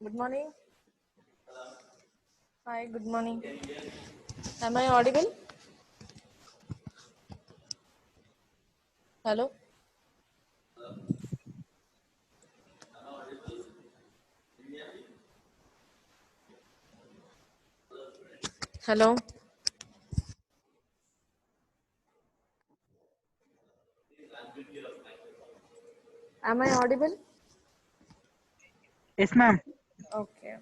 Good morning. Hi, good morning. Am I audible? Hello? Hello? Am I audible? Yes, ma'am. Okay.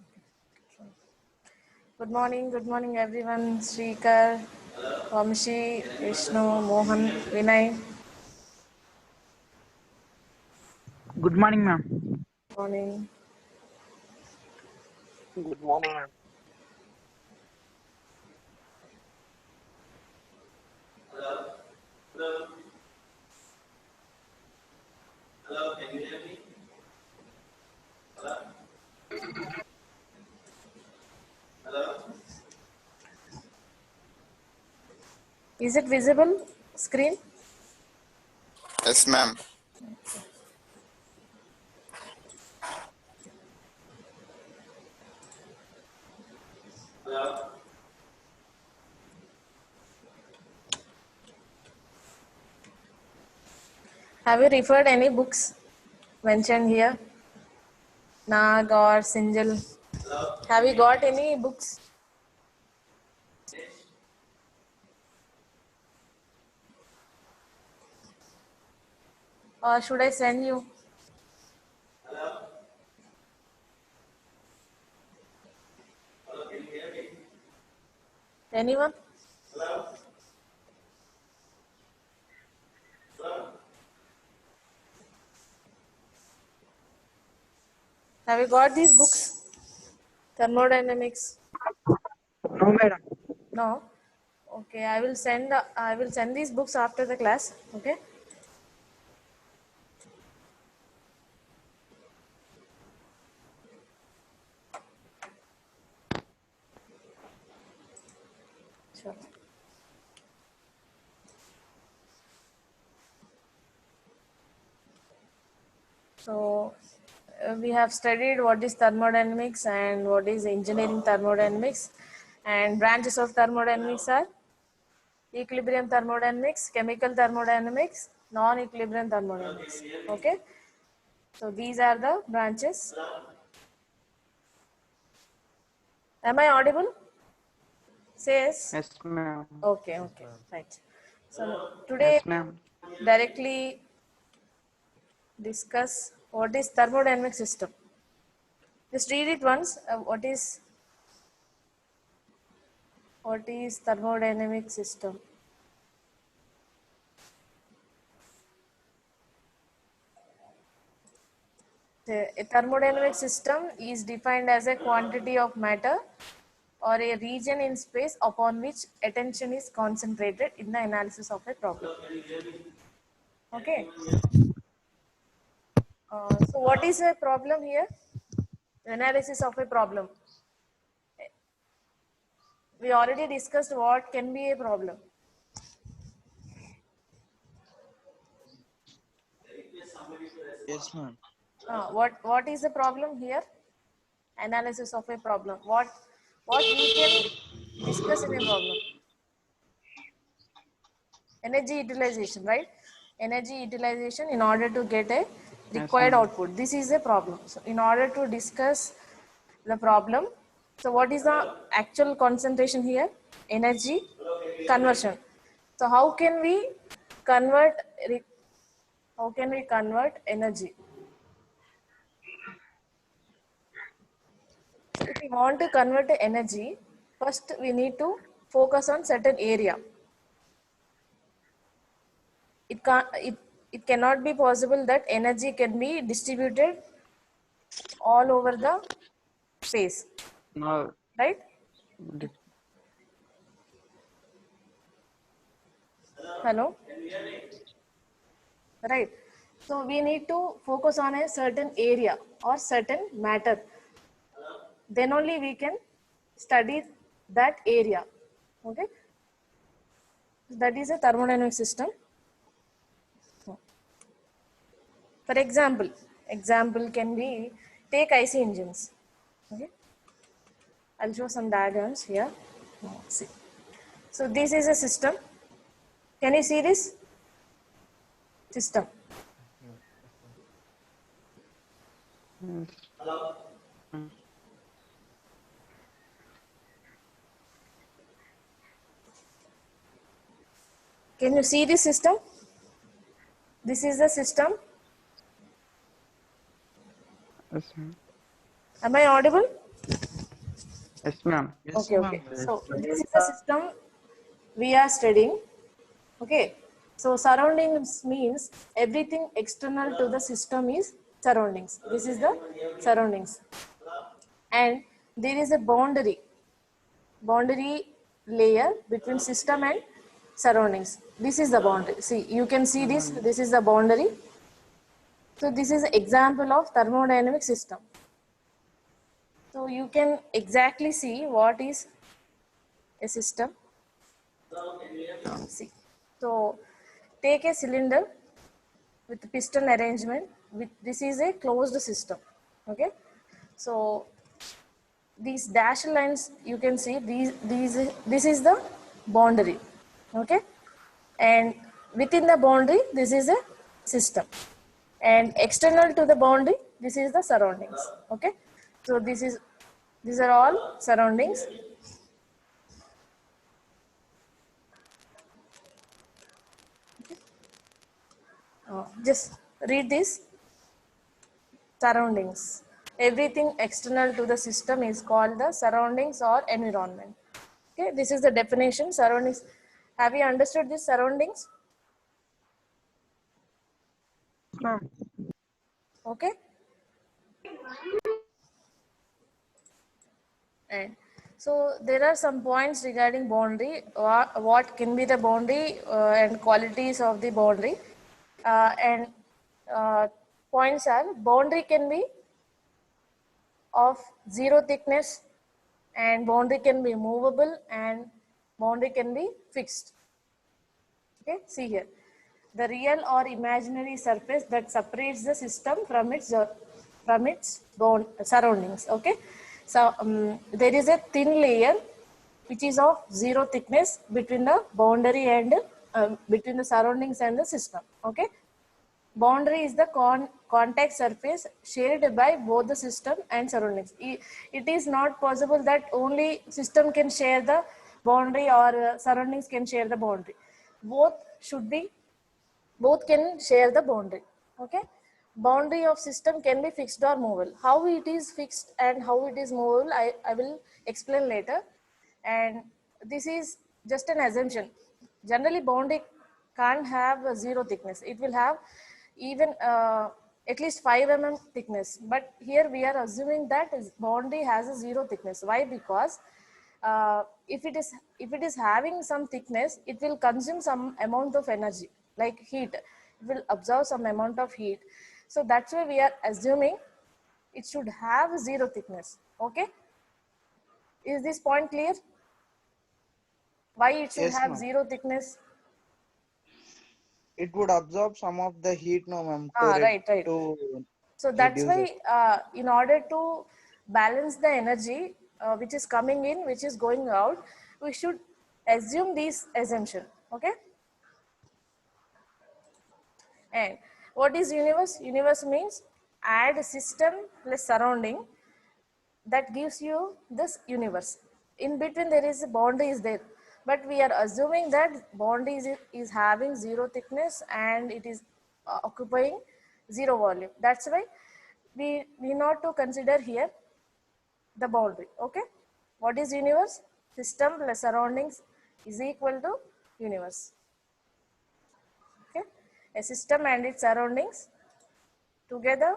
Good morning everyone. Srikar, Vamshi, Vishnu, Mohan, Vinay. Good morning, ma'am. Morning. Good morning, ma'am. Is it visible? Screen? Yes, ma'am. Have you referred any books mentioned here? Nag or Sinjal? Have you got any books? Or should I send you? Anyone? Have you got these books? Thermodynamics? No, madam. No. Okay, I will send these books after the class. Okay. Sure. So we have studied what is thermodynamics and what is engineering thermodynamics, and branches of thermodynamics are equilibrium thermodynamics, chemical thermodynamics, non-equilibrium thermodynamics. Okay. So these are the branches. Am I audible? Says. Yes, ma'am. Okay. Okay. Right. So today Yes, ma'am. directly discuss what is thermodynamic system. Just read it once. What is thermodynamic system? A thermodynamic system is defined as a quantity of matter or a region in space upon which attention is concentrated in the analysis of a problem. Okay. So what is a problem here? Analysis of a problem. We already discussed what can be a problem. Yes, ma'am. What is the problem here? Analysis of a problem. What we can discuss in a problem? Energy utilization, right? Energy utilization in order to get a Yes, required ma'am. output. This is a problem. So in order to discuss the problem, so what is the actual concentration here? Energy conversion. So convert how can we convert energy? So if we want to convert the energy, first we need to focus on certain area. It cannot be possible that energy can be distributed all over the space, No. right? Hello, right? So we need to focus on a certain area or certain matter, then only we can study that area. Okay, that is a thermodynamic system. For example can be take IC engines. Okay, I'll show some diagrams here. See. So this is a system. Can you see this system? Can you see this system? This is the system. Yes, ma'am. Am I audible? Yes, ma'am. Yes, Okay, okay. ma'am. So this is the system we are studying. Okay. So surroundings means everything external to the system is surroundings. This is the surroundings. And there is a boundary layer between system and surroundings. This is the boundary. See, you can see this. This is the boundary. So this is an example of thermodynamic system. So you can exactly see what is a system. See, so take a cylinder with piston arrangement. With this is a closed system. Okay, so these dashed lines you can see this is the boundary. Okay, and within the boundary this is a system, and external to the boundary this is the surroundings. Okay, so these are all surroundings. Just read this. Surroundings. Everything external to the system is called the surroundings or environment. Okay, this is the definition. Surroundings. Have you understood this surroundings? Ma'am. Okay. And so there are some points regarding boundary. What can be the boundary and qualities of the boundary, and uh, points are boundary can be of zero thickness, and boundary can be movable, and boundary can be fixed. Okay, see here. The real or imaginary surface that separates the system from its surroundings. Okay, so there is a thin layer which is of zero thickness between the boundary and between the surroundings and the system. Okay, boundary is the contact surface shared by both the system and surroundings. It is not possible that only system can share the boundary or surroundings can share the boundary. Both should be, both can share the boundary. Okay, boundary of system can be fixed or movable. How it is fixed and how it is movable, I will explain later. And this is just an assumption. Generally boundary can't have a zero thickness. It will have even at least 5 mm thickness, but here we are assuming that boundary has a zero thickness. Why? Because if it is having some thickness, it will consume some amount of energy like heat. It will absorb some amount of heat. So that's why we are assuming it should have zero thickness. Okay, is this point clear? Why it should Yes, have ma'am. zero thickness? It would absorb some of the heat, no, ma'am, Right. to So that's reduce why it. in order to balance the energy which is coming in, which is going out, we should assume this assumption. Okay, and what is universe? Universe means add system plus surrounding, that gives you this universe. In between there is a boundary is there, but we are assuming that boundary is having zero thickness and it is occupying zero volume. That's why we not to consider here the boundary. Okay, what is universe? System plus surroundings is equal to universe. Okay, a system and its surroundings together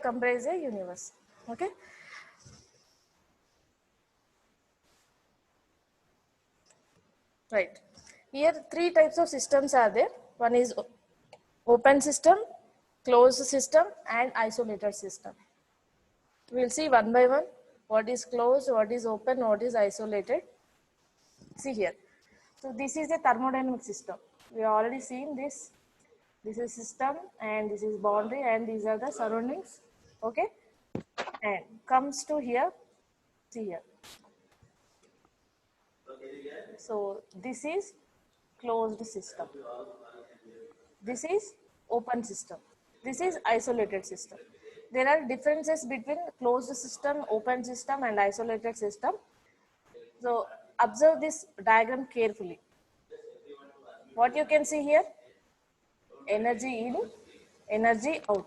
comprise a universe. Okay, right. Here three types of systems are there. One is open system, closed system, and isolated system. We'll see one by one what is closed, what is open, what is isolated. See here. So this is a thermodynamic system. We have already seen this. This is system and this is boundary and these are the surroundings. Okay. and comes to here, see here. So this is closed system. This is open system. This is isolated system. There are differences between closed system, open system and isolated system. So observe this diagram carefully. What you can see here? Energy in, energy out.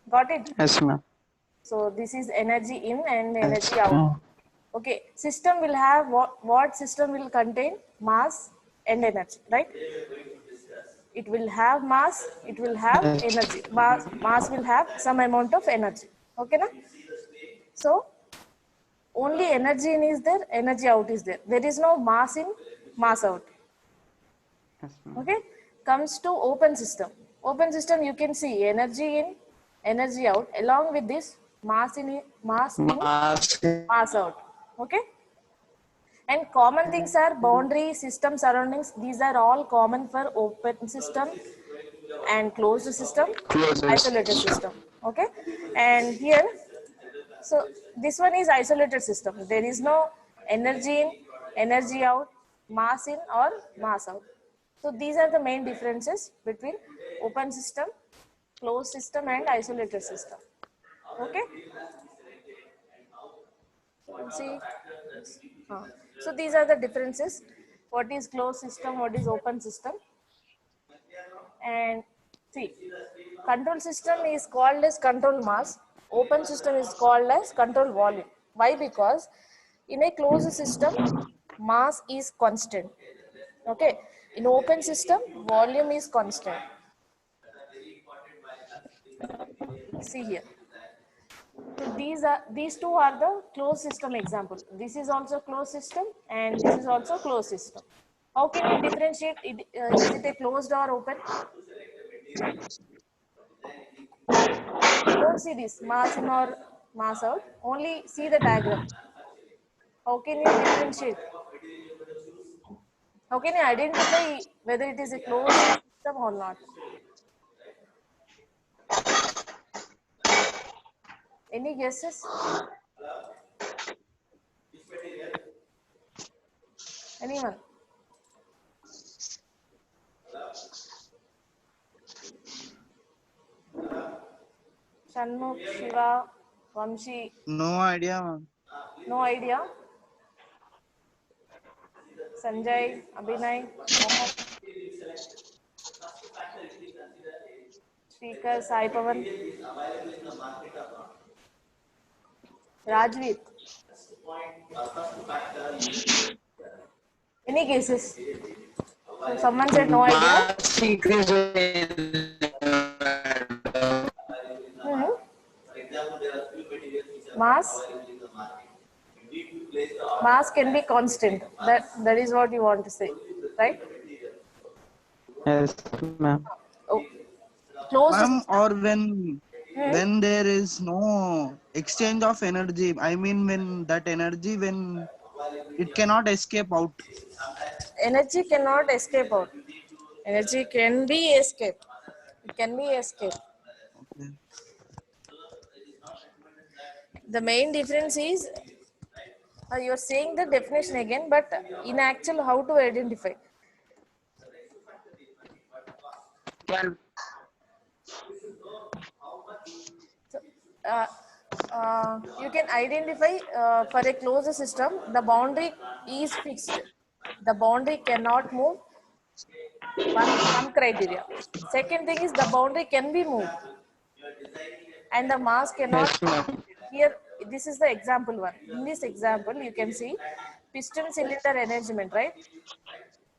Got it? Yes, ma'am. So this is energy in and Yes, energy out. ma'am. Okay, system will have what system will contain? Mass and energy, right? It will have mass, it will have Yes. energy. Mass will have some amount of energy. Okay, na? So only energy in is there, energy out is there. There is no mass in, mass out. Yes, ma'am. Okay, comes to open system. Open system, you can see energy in, energy out, along with this mass in, mass out. Okay, and common things are boundary, system, surroundings. These are all common for open system and closed system, isolated system. Okay, and here, so this one is isolated system. There is no energy in, energy out, mass in or mass out. So these are the main differences between open system, closed system and isolated system. Okay. See, so these are the differences. What is closed system? What is open system? And see, control system is called as control mass. Open system is called as control volume. Why? Because in a closed system, mass is constant. Okay. In open system, volume is constant. See here. So these two are the closed system example. This is also closed system and this is also closed system. How can you differentiate it? Is it a closed or open? Don't see this mass in or mass out. Only see the diagram. How can you differentiate? How can you identify whether it is a closed system or not? Any guesses? Anyone? Shanmukh, Shiva, Vamshi, No idea, ma'am. no idea. Sanjay, Abhinay, Mohan, Shrikar, Sai Pavan, Rajveer. Any cases? So someone said no idea. Mass increase Hmm. Mass. Mass can be constant. That is what you want to say, right? Yes, ma'am. Oh, closed Ma'am, system. or when there is no exchange of energy, I mean when that energy when it cannot escape out. Energy cannot escape out. Energy can be escaped. It can be escaped. Okay. The main difference is you're saying the definition again, but in actual, how to identify? Can So, you can identify for a closed system, the boundary is fixed. The boundary cannot move. One criteria. Second thing is the boundary can be moved, and the mass cannot. yes, ma'am. Here, this is the example one. In this example, you can see piston cylinder arrangement, right?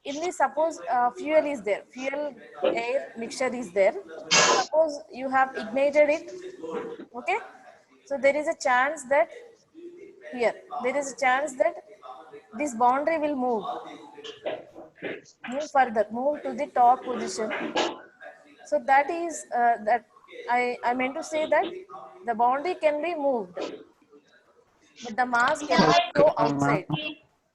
In this, suppose fuel is there, fuel air mixture is there. Suppose you have ignited it, okay? So there is a chance that here, there is a chance that this boundary will move further, move to the top position. So that is that I meant to say that the boundary can be moved, but the mass cannot go Ma'am. outside.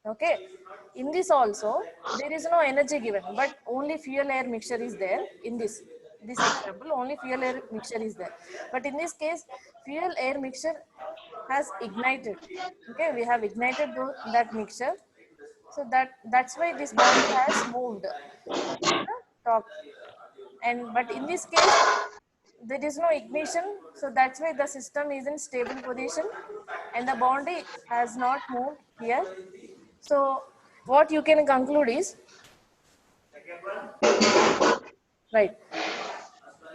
Okay. In this also, there is no energy given, but only fuel air mixture is there in this. this example, only fuel air mixture is there. But in this case, fuel air mixture has ignited. Okay, we have ignited that mixture. So that's why this bond has moved to the top. And but in this case, there is no ignition, so that's why the system is in stable position and the boundary has not moved here. So what you can conclude is, right,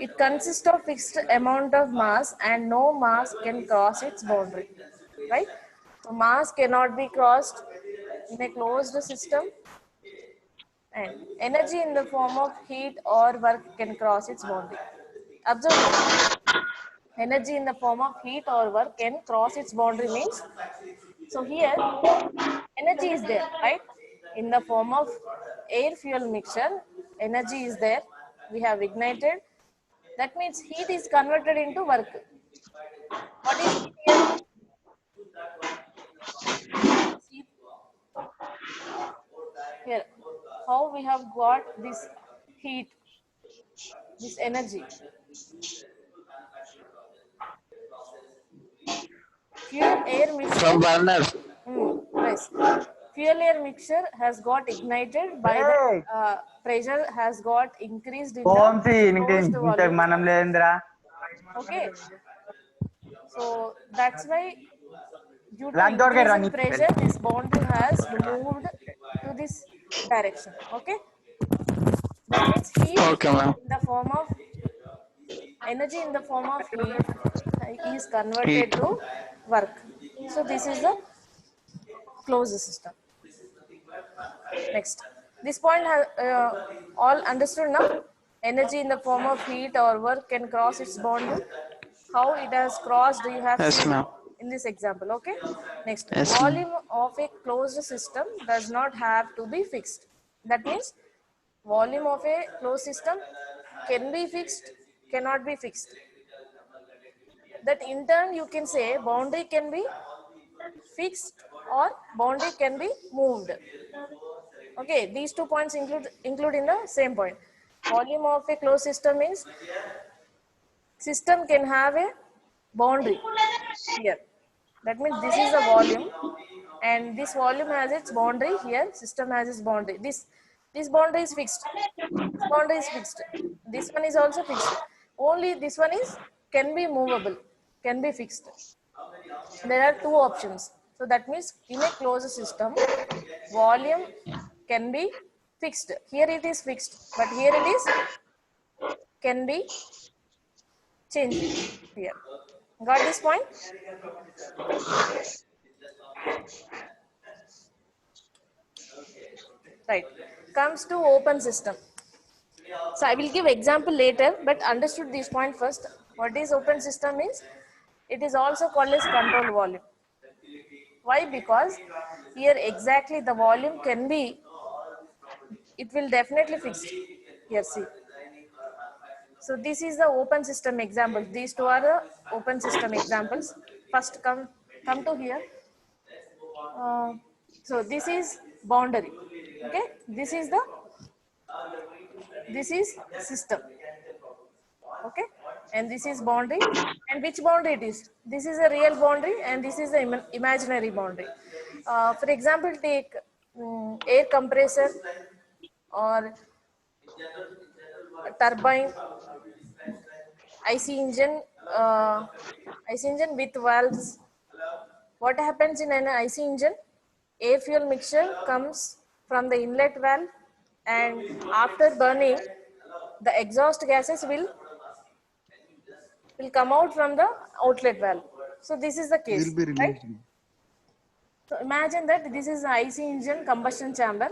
it consists of fixed amount of mass and no mass can cross its boundary, right? So mass cannot be crossed in a closed system, and energy in the form of heat or work can cross its boundary. Observe this. Energy in the form of heat or work can cross its boundary means, so here energy is there, right? In the form of air fuel mixture, energy is there. We have ignited. That means heat is converted into work. What is heat here? See here how we have got this heat, this energy. Fuel air mixture. From burners. Yes. Fuel air mixture has got ignited by the pressure has got increased in ఓంసి the ఇంక closed ఇంతకు volume. మనం లేదురా Okay. So that's why due to Black dot increase get in running. pressure, this boundary has moved to this direction. Okay. That means heat Okay, ma'am. in the form of energy in the form of heat is converted Heat. to work. So this is the closed system. Next, this point has all understood now. Energy in the form of heat or work can cross its boundary. How it has crossed, you have Yes, seen ma'am. in this example. Okay. Next, Yes, ma'am. volume of a closed system does not have to be fixed. That means volume of a closed system can be fixed, cannot be fixed. That in turn you can say boundary can be fixed or boundary can be moved. Okay, these 2 points include in the same point. Volume of a closed system means system can have a boundary here. That means this is the volume, and this volume has its boundary here. System has its boundary. This boundary is fixed. This boundary is fixed. This one is also fixed. Only this one is can be movable, can be fixed. There are two options. So that means in a closed system, volume can be fixed. Here it is fixed, but here it is can be changed here. Got this point? Right. Comes to open system. So I will give example later, but understood this point first. What is open system is, it is also called as control volume. Why? Because here exactly the volume can be, it will definitely fixed. Here see. So this is the open system example. These two are the open system examples. First come to here. So this is boundary. Okay. This is system. Okay, and this is boundary, and which boundary it is? This is a real boundary and this is the imaginary boundary. For example, take air compressor or turbine, IC engine, IC engine with valves. What happens in an IC engine? Air fuel mixture comes from the inlet valve, and after burning, the exhaust gases will come out from the outlet valve. So this is the case, Will be right? released. So imagine that this is the IC engine combustion chamber.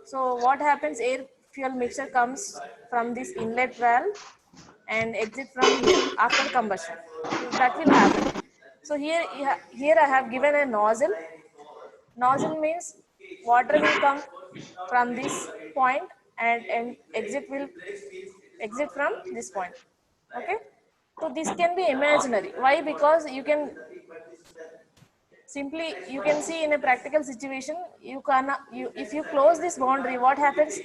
So what happens? Air fuel mixture comes from this inlet valve and exit from here after combustion. So that will happen. So here I have given a nozzle. Nozzle means water will come from this point and exit from this point. Okay. So this can be imaginary. Why? Because you can simply, you can see in a practical situation, if you close this boundary, what happens?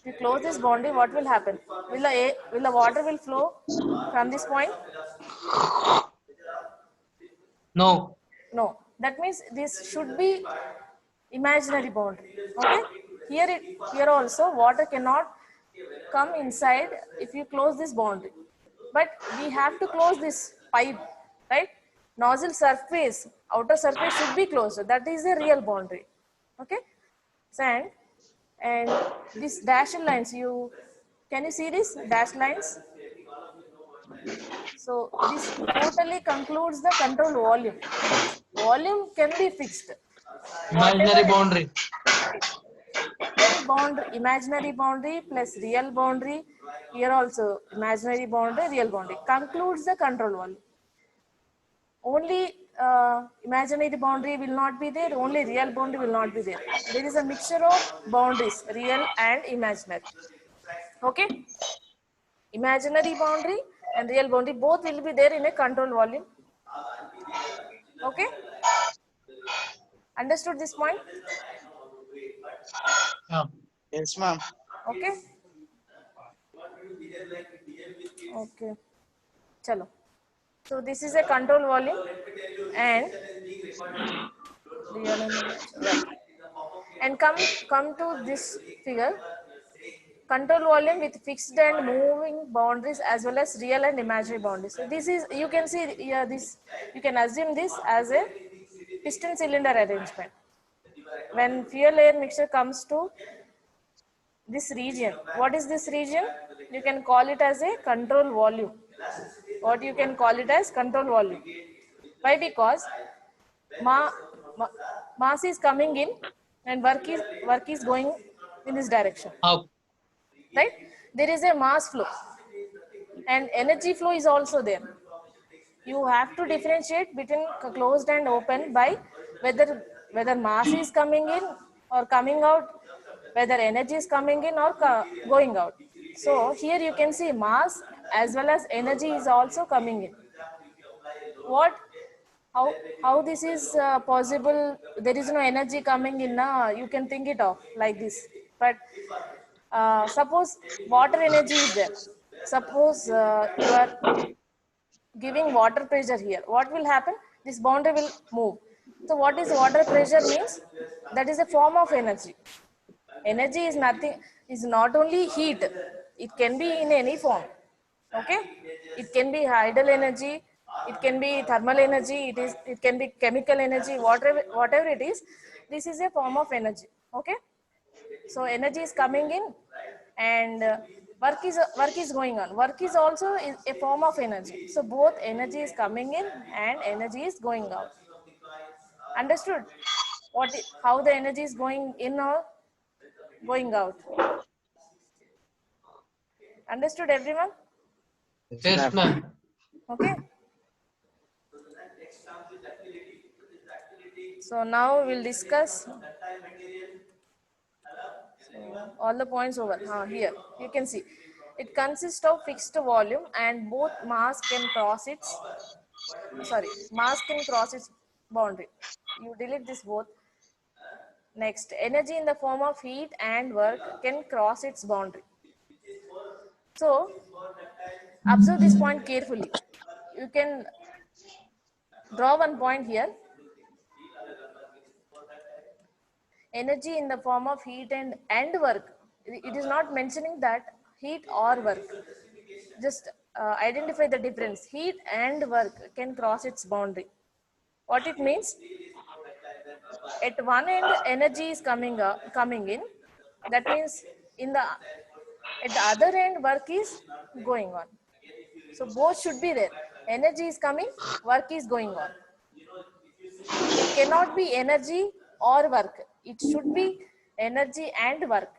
If you close this boundary, what will happen? Will the water will flow from this point? No. No. That means this should be imaginary boundary. Okay. Here also water cannot come inside if you close this boundary. But we have to close this pipe, right? Nozzle surface, outer surface should be closed. That is the real boundary. Okay. And these dashed lines, can you see this dashed lines? So this totally concludes the control volume. Volume can be fixed. Imaginary boundary. Any boundary, imaginary boundary plus real boundary. Here also imaginary boundary, real boundary concludes the control volume. Only imaginary boundary will not be there. Only real boundary will not be there. There is a mixture of boundaries, real and imaginary. Okay. Imaginary boundary and real boundary both will be there in a control volume. Okay. Understood this point? Yeah. Yes, ma'am. Okay. Okay. Chalo. So this is a control volume and real and imaginary. Right. And come to this figure. Control volume with fixed and moving boundaries as well as real and imaginary boundaries. So this is, you can see here, this, you can assume this as a piston cylinder arrangement. When fuel air mixture comes to this region, what is this region? You can call it as a control volume. What you can call it as control volume. Why? Because mass is coming in and work is going in this direction. Up. Right? There is a mass flow and energy flow is also there. You have to differentiate between closed and open by whether mass is coming in or coming out, whether energy is coming in or going out. So here you can see mass as well as energy is also coming in. How this is possible? There is no energy coming in. You can think it of like this. But suppose water energy is there. Suppose you are giving water pressure here. What will happen? This boundary will move. So what is water pressure means? That is a form of energy. Energy is nothing, is not only heat. It can be in any form. Okay? It can be tidal energy. It can be thermal energy. It can be chemical energy. Whatever it is, this is a form of energy. Okay? So energy is coming in and work is going on. Work is also a form of energy. So both energy is coming in and energy is going out. Understood? How the energy is going in or going out? Understood, everyone? Yes, ma'am. Okay. So now we'll discuss all the points over here. You can see it consists of fixed volume and both mass can cross its boundary. You delete this both. Next, energy in the form of heat and work can cross its boundary. So observe this point carefully. You can draw one point here. Energy in the form of heat and work. It is not mentioning that heat or work. Just identify the difference. Heat and work can cross its boundary. What it means? At one end, energy is coming in. That means at the other end, work is going on. So both should be there. Energy is coming, work is going on. It cannot be energy or work. It should be energy and work.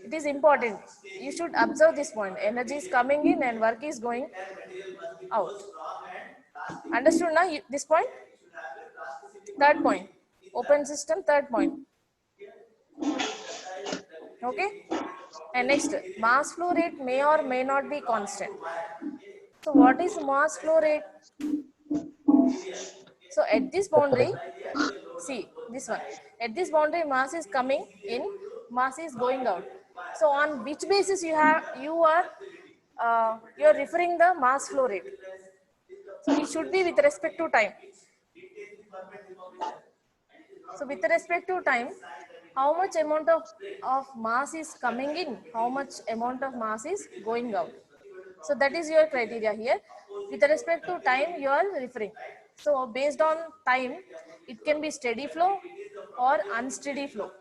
It is important. You should observe this point. Energy is coming in and work is going out. Understood now this point? Third point. Open system, third point. Okay? And next, mass flow rate may or may not be constant. So what is mass flow rate? So at this boundary, see this one. At this boundary, mass is coming in, mass is going out. So on which basis you're referring the mass flow rate. So it should be with respect to time. So with respect to time, how much amount of mass is coming in, how much amount of mass is going out. So that is your criteria here. With respect to time, you are referring. So based on time, it can be steady flow or unsteady flow.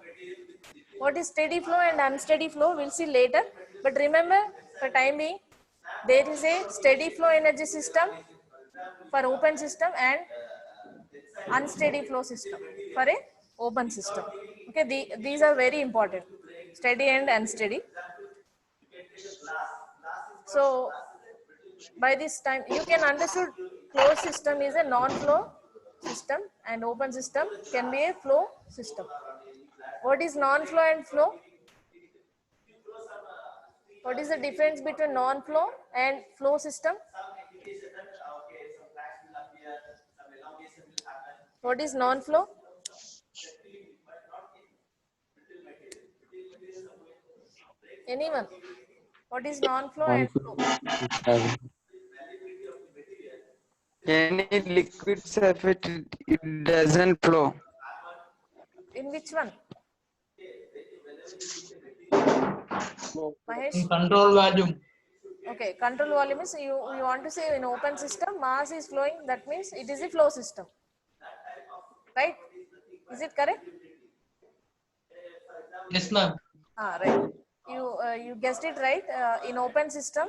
What is steady flow and unsteady flow, we'll see later. But remember, for time being, there is a steady flow energy system for open system and unsteady flow system for a open system. Okay, these are very important, steady and unsteady. So by this time you can understood closed system is a non-flow system and open system can be a flow system. What is non-flow and flow? What is the difference between non-flow and flow system? What is non-flow? Anyone? What is non-flow and flow? Any liquid surface, it doesn't flow. In which one? Mahesh? In control volume. Okay, control volume is you want to say in open system mass is flowing, that means it is a flow system, right? Is it correct? Yes, ma'am. Right. You guessed it right. In open system,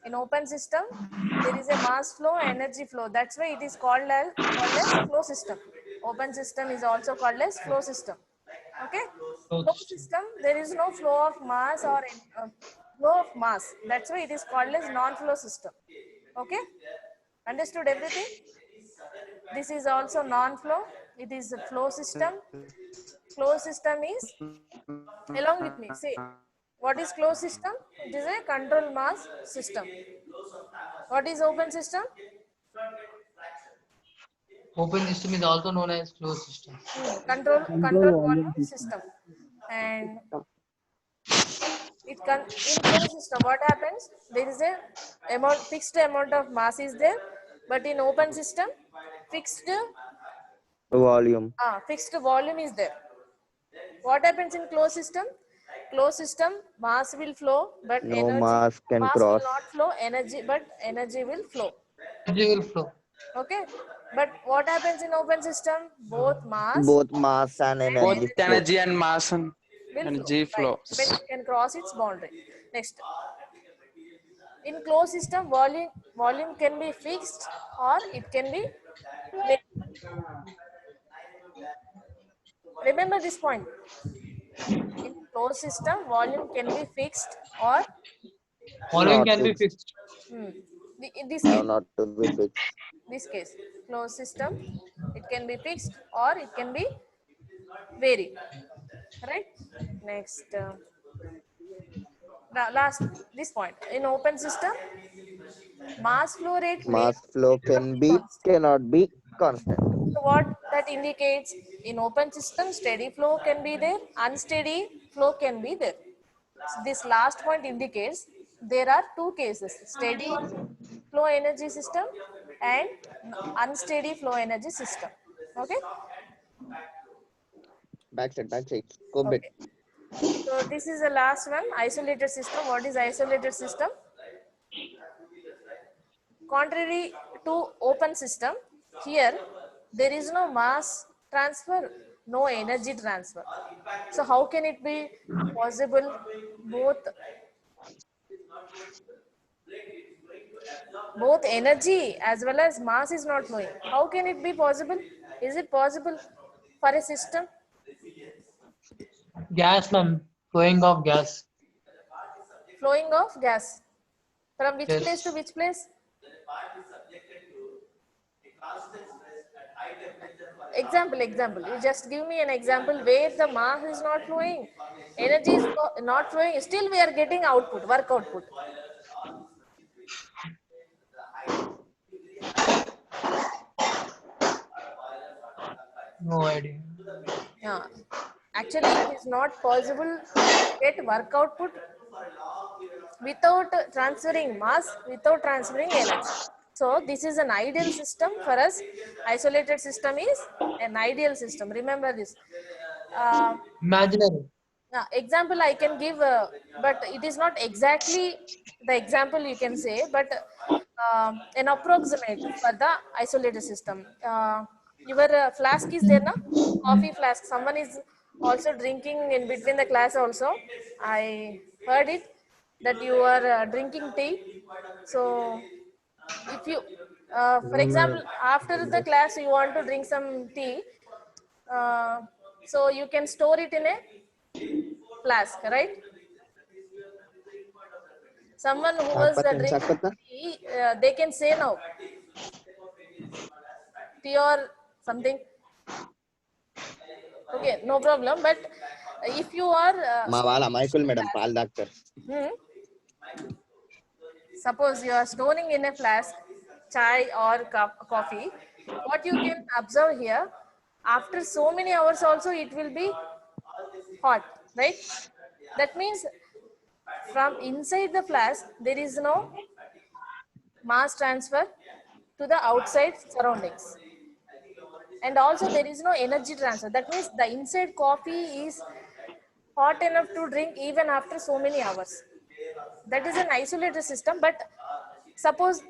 there is a mass flow, energy flow. That's why it is called as flow system. Open system is also called as flow system. Okay. Flow system, there is no flow of mass or flow of mass. That's why it is called as non-flow system. Okay. Understood everything? This is also non-flow. It is a flow system. Flow system is, along with me, say, what is closed system? It is a control mass system. What is open system? Open system is also known as closed system. Control volume system. And in closed system, what happens? There is a fixed amount of mass is there, but in open system, fixed volume. fixed volume is there. What happens in closed system? Closed system, mass will flow, but No mass can mass cross. will not flow, but energy will flow. Energy will flow. Okay, but what happens in open system? Both mass Both mass and Both energy flow. energy and mass and will energy flow, right? flows. But it can cross its boundary. Next, in closed system, volume can be fixed or it can be. Remember this point. In closed system, volume can be fixed or Volume Not can be fixed. fixed. in this Have case, not to be fixed. closed system, it can be fixed or it can be varied, right? Next, last this point. In open system, mass flow rate may Mass flow constant. cannot be constant. So what that indicates, in open system, steady flow can be there, unsteady flow can be there. So this last point indicates there are two cases, steady flow energy system and unsteady flow energy system. Okay. Backside. Go bit. Okay. So this is the last one, isolated system. What is isolated system? Contrary to open system, here there is no mass transfer, no energy transfer. So how can it be possible? Both energy as well as mass is not flowing. How can it be possible? Is it possible for a system? Gas, ma'am. Flowing of gas. Flowing of gas. From which place to Yes. which place? Example. You just give me an example where the mass is not flowing, energy is not flowing. Still, we are getting output, work output. No idea. Yeah. Actually, it is not possible to get work output without transferring mass, without transferring energy. So this is an ideal system for us. Isolated system is an ideal system. Remember this. Uh, Imaginary. example I can give, but it is not exactly the example you can say, but an approximate for the isolated system. Your flask is there, na? Coffee flask. Someone is also drinking in between the class also. I heard it that you are drinking tea. So if you, for No, example, madam. after the class you want to drink some tea, uh, so you can store it in a flask, right? Someone who was Sakpata, drinking sakpata. tea, they can say no, tea or something. Okay, no problem. But if you are, మా వాళ్ళ అమాయకులు madam flask, పాలు తాగుతారు. hmm, suppose you are storing in a flask, chai or coffee, what you can observe here, after so many hours also it will be hot, right? That means from inside the flask, there is no mass transfer to the outside surroundings. And also there is no energy transfer. That means the inside coffee is hot enough to drink even after so many hours. That is an isolated system, but suppose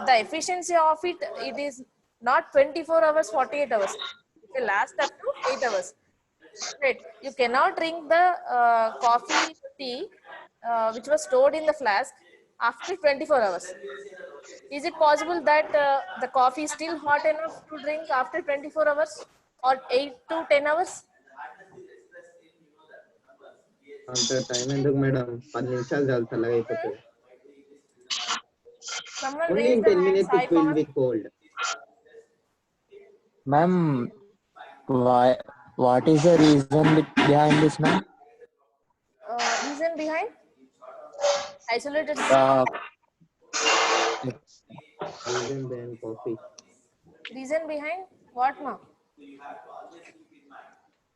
the efficiency of it, it is not 24 hours, 48 hours. It will last up to 8 hours. Right. You cannot drink the coffee, tea, which was stored in the flask after 24 hours. Is it possible that the coffee is still hot enough to drink after 24 hours or 8 to 10 hours? అంత time ఎందుకు madam 10 నిమిషాలు చాలు చల్లగా Hmm? అయిపోతుంది. Someone only raised in the 10 hand, minutes it will Saipan. be cold. Ma'am, why? What is the reason behind this, ma'am? Reason behind isolated system? Uh, Reason behind coffee. Reason behind what, ma?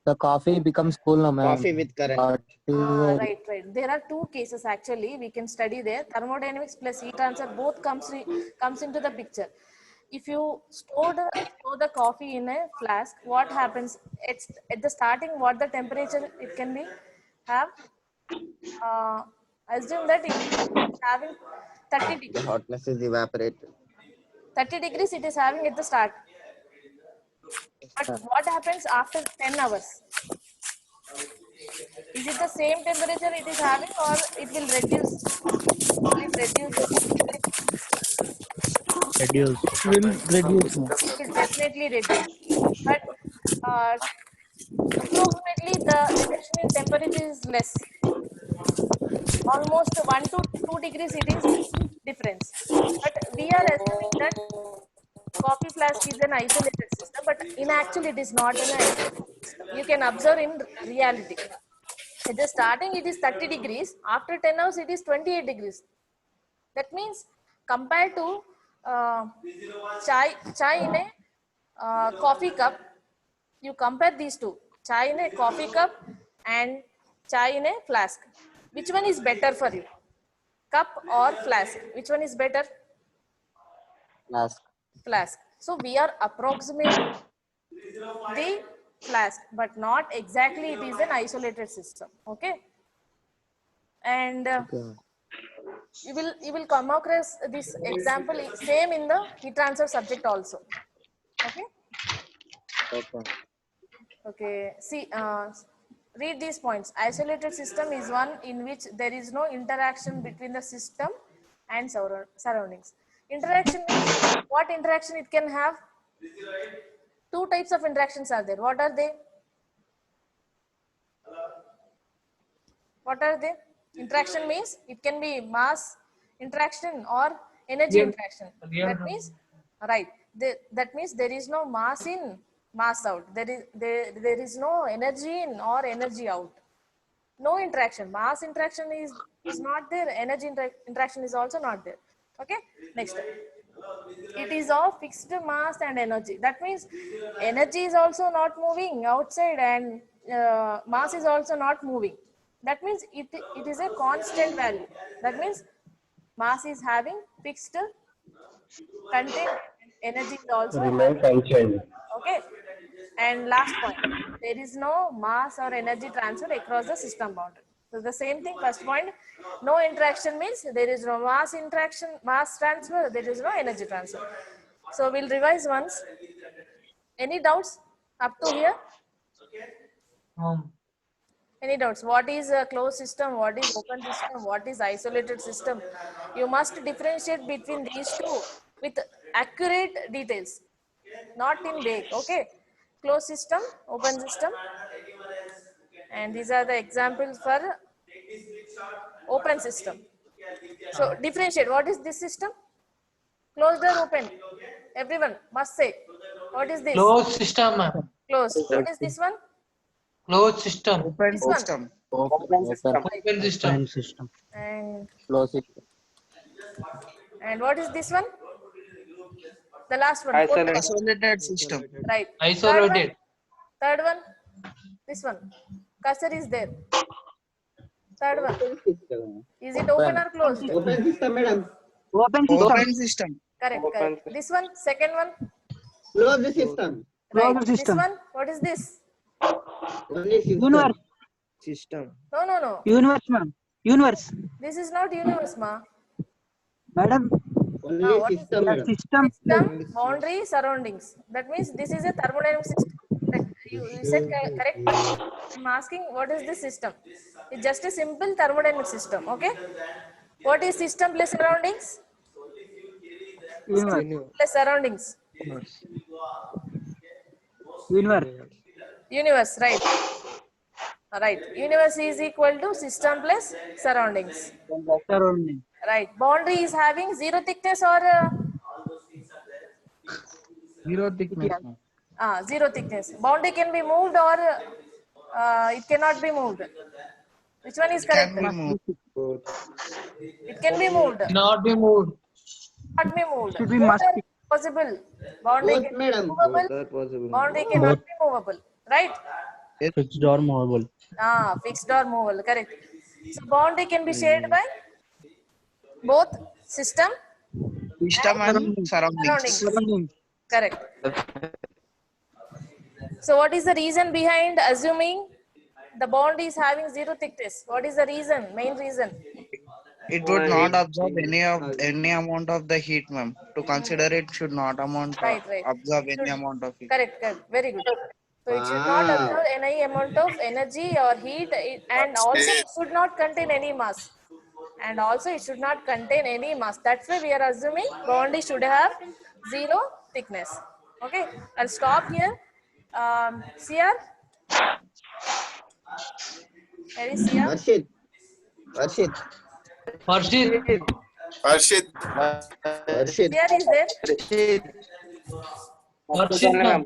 the coffee becomes cool, no, ma'am. Coffee with current. What is the Right, right. There are two cases actually we can study there. Thermodynamics plus heat transfer both comes into the picture. If you store the coffee in a flask, what happens? It's at the starting. What the temperature it can be have? Uh, assume that it is having 30 The degrees. hotness is evaporated. 30 degrees it is having at the start. But what happens after 10 hours? Is it the same temperature it is having or it will reduce? Will it reduce? reduce? Will reduce, ma'am. It will definitely reduce. But approximately the reduction in temperature is less. Almost 1 to 2 degrees it is difference. But we are assuming that coffee flask is an isolated system, but in actual it is not an isolated system. You can observe in reality. At the starting it is 30 degrees, after 10 hours it is 28 degrees. That means compared to uh, chai in a coffee cup, you compare these two, chai in a coffee cup and chai in a flask. Which one is better for you? Cup or flask? Which one is better? Flask. Flask. So we are approximating the flask, but not exactly it is an isolated system. Okay. And Okay. you will come across this example same in the heat transfer subject also. Okay. Okay. Okay. See, read these points. Isolated system is one in which there is no interaction between the system and surroundings. Interaction means what interaction it can have? Two types of interactions are there. What are they? What are they? Interaction means it can be mass interaction or energy Real- interaction. real That means, right. That means there is no mass in, mass out. There is no energy in or energy out. No interaction. Mass interaction is not there. Energy interaction is also not there. Okay. Next. It is of fixed mass and energy. That means energy is also not moving outside and mass is also not moving. That means it is a constant value. That means mass is having fixed content, energy is also Remains unchanged. okay. And last point, there is no mass or energy transfer across the system boundary. So the same thing, first point, no interaction means there is no mass interaction, mass transfer, there is no energy transfer. So we'll revise once. Any doubts up to here? Any doubts? What is a closed system? What is open system? What is isolated system? You must differentiate between these two with accurate details, not in vague. Okay, closed system, open system, and these are the examples for open system. So differentiate. What is this system? Closed or open? Everyone must say. What is this? Closed system, ma'am. Closed. What is this one? Closed system. Open This one. system. Open system. Open system. System. And Closed system. what is this one? The last one. Isolated. Isolated system. Right. Isolated. Third one. This one. Cursor is there. Third one. Is it open or closed? Open system, madam. Open system. Correct. Correct. This one. Second one. Closed system. Right. This one. What is this? Only system. Universe. System. No. Universe, ma'am. Universe. This is not universe, ma. Madam, Only what is system, madam. system. System, boundary, surroundings. That means this is a thermodynamic system. You said correct. I'm asking what is this system? It's just a simple thermodynamic system. Okay. What is system plus surroundings? Universe. Plus surroundings. Universe. Universe, right. Right. Universe is equal to system plus surroundings. Surrounding. Right. Boundary is having zero thickness or Zero thickness. zero thickness. Boundary can be moved or it cannot be moved. Which one is correct? Can be moved. It can be moved. Cannot be moved. Not be moved. Should be Both must are be. possible. Boundary Both, can be madam. movable. Both are possible. Boundary cannot be movable. Right? Fixed or movable. Fixed or movable. Correct. So boundary can be shared by both system System and surroundings. surroundings. Correct. So what is the reason behind assuming the boundary is having zero thickness? What is the reason? Main reason? It would not absorb any amount of the heat, ma'am. To consider it should not Right. absorb any Should- amount of heat. Correct. Very good. So it should not absorb any amount of energy or heat, and also it should not contain any mass. And also it should not contain any mass. That's why we are assuming boundary should have zero thickness. Okay, I'll stop here. CR? Where is CR? Varshit. Varshit. Varshit. Harshit. Varshit. CR is there? Varshit, ma'am.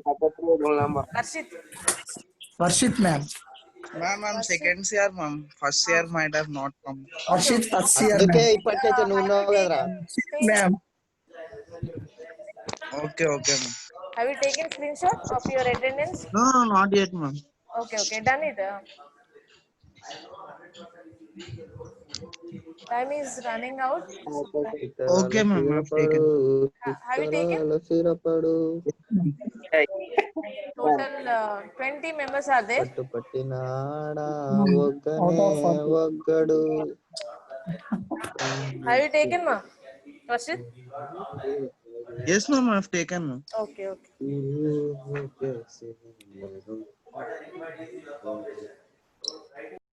Harshit. Varshit, ma'am. Ma'am, I'm second year, ma'am. First year might have not come. Varshit, first year, అందుకే ma'am. ఇప్పటికైతే నువ్వు ఉన్నావు కదరా Ma'am. Okay, ma'am. Have you taken screenshot of your attendance? No, not yet, ma'am. Okay, done it. Time is running out. Okay, ma'am. I've taken. Have you taken? సిరపడు Total 20 members are there. పట్టు పట్టినాడా ఒక్కనే ఒక్కడు Have you taken, ma? Rashid? Yes, ma'am. I've taken, ma'am. Okay.